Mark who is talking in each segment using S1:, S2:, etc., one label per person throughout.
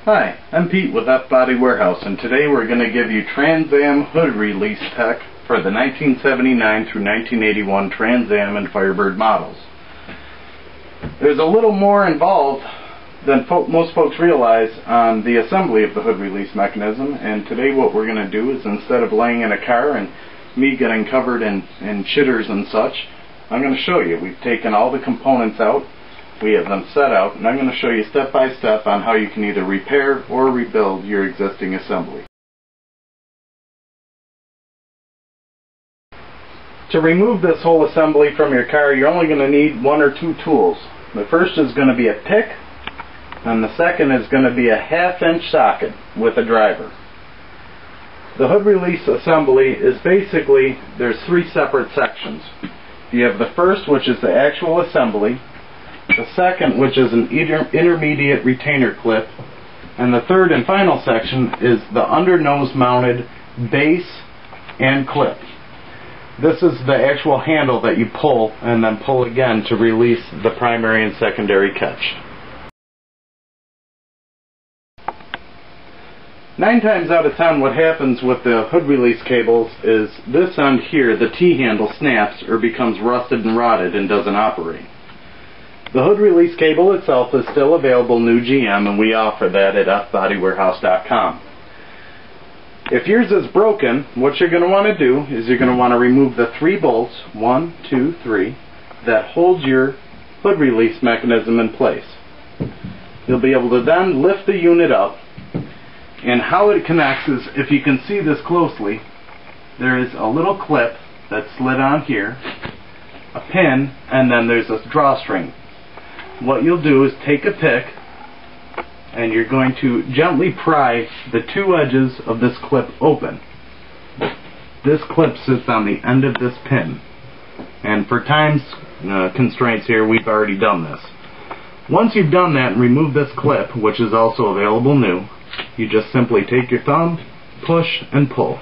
S1: Hi, I'm Pete with F-Body Warehouse, and today we're going to give you Trans Am hood release tech for the 1979 through 1981 Trans Am and Firebird models. There's a little more involved than most folks realize on the assembly of the hood release mechanism, and today what we're going to do is, instead of laying in a car and me getting covered in chitters and such, I'm going to show you. We've taken all the components out. We have them set out, and I'm going to show you step by step on how you can either repair or rebuild your existing assembly. To remove this whole assembly from your car, you're only going to need one or two tools. The first is going to be a pick, and the second is going to be a 1/2-inch socket with a driver. The hood release assembly is basically, there's three separate sections. You have the first, which is the actual assembly, the second, which is an intermediate retainer clip, and the third and final section is the undernose mounted base and clip. This is the actual handle that you pull and then pull again to release the primary and secondary catch. 9 times out of 10 what happens with the hood release cables is this end here, the T-handle, snaps or becomes rusted and rotted and doesn't operate. The hood release cable itself is still available new GM, and we offer that at fbodywarehouse.com. If yours is broken, what you're going to want to do is you're going to want to remove the 3 bolts, 1, 2, 3, that hold your hood release mechanism in place. You'll be able to then lift the unit up, and how it connects is, if you can see this closely, there is a little clip that's slid on here, a pin, and then there's a drawstring. What you'll do is take a pick and you're going to gently pry the 2 edges of this clip open. This clip sits on the end of this pin, and for time's constraints here, we've already done this. Once you've done that and remove this clip, which is also available new, you just simply take your thumb, push and pull.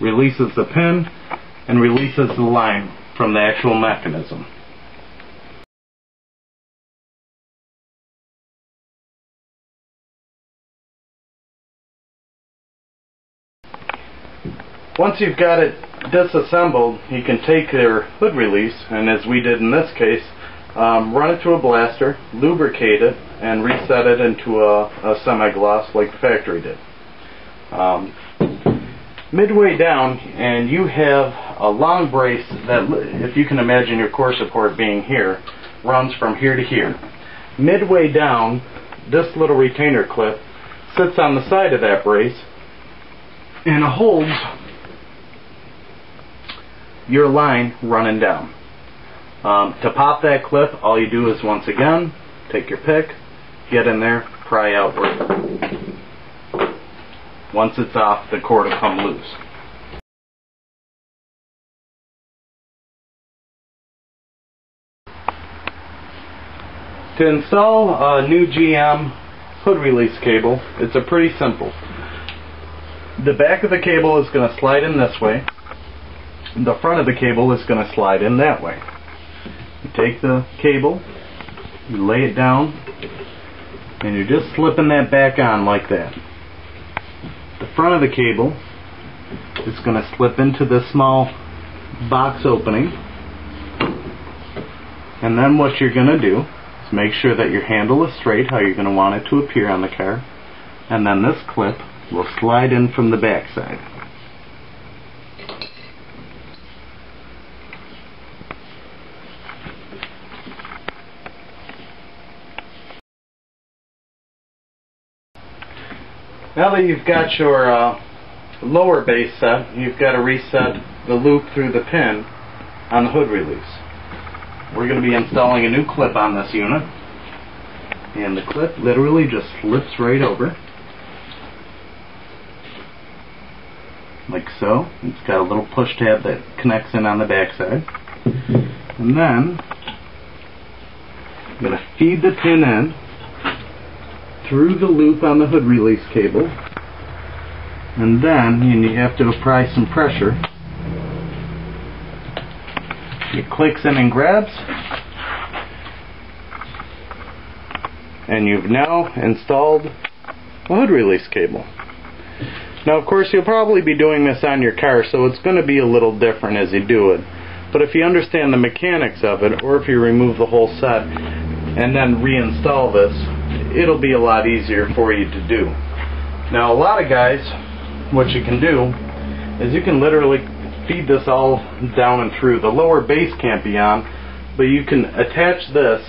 S1: Releases the pin and releases the line from the actual mechanism. Once you've got it disassembled, you can take your hood release, and as we did in this case, run it through a blaster, lubricate it, and reset it into a semi-gloss like the factory did. Midway down, and you have a long brace that, if you can imagine your core support being here, runs from here to here. Midway down, this little retainer clip sits on the side of that brace and holds your line running down. To pop that clip, all you do is, once again, take your pick, get in there, pry outward. Once it's off, the cord will come loose. To install a new GM hood release cable, it's pretty simple. The back of the cable is going to slide in this way. The front of the cable is going to slide in that way. You take the cable, you lay it down, and you're just slipping that back on like that. The front of the cable is going to slip into this small box opening, and then what you're going to do is make sure that your handle is straight, how you're going to want it to appear on the car, and then this clip will slide in from the back side. Now that you've got your lower base set, you've got to reset the loop through the pin on the hood release. We're going to be installing a new clip on this unit, and the clip literally just flips right over, like so. It's got a little push tab that connects in on the back side, and then I'm going to feed the pin in through the loop on the hood release cable, and then you have to apply some pressure. It clicks in and grabs, and you've now installed a hood release cable. Now of course you'll probably be doing this on your car, so it's going to be a little different as you do it. But if you understand the mechanics of it, or if you remove the whole set and then reinstall this, it'll be a lot easier for you to do. Now a lot of guys, what you can do is you can literally feed this all down and through. The lower base can't be on, but you can attach this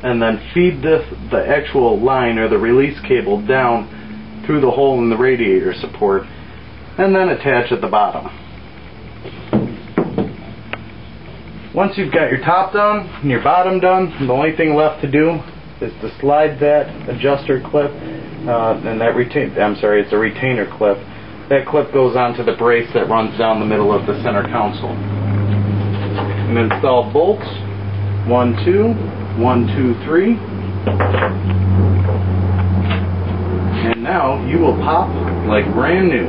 S1: and then feed the actual line or the release cable down through the hole in the radiator support and then attach at the bottom. Once you've got your top done and your bottom done, the only thing left to do is to slide that adjuster clip and that it's a retainer clip. That clip goes onto the brace that runs down the middle of the center console. And install bolts 1, 2, 1, 2, 3. And now you will pop like brand new.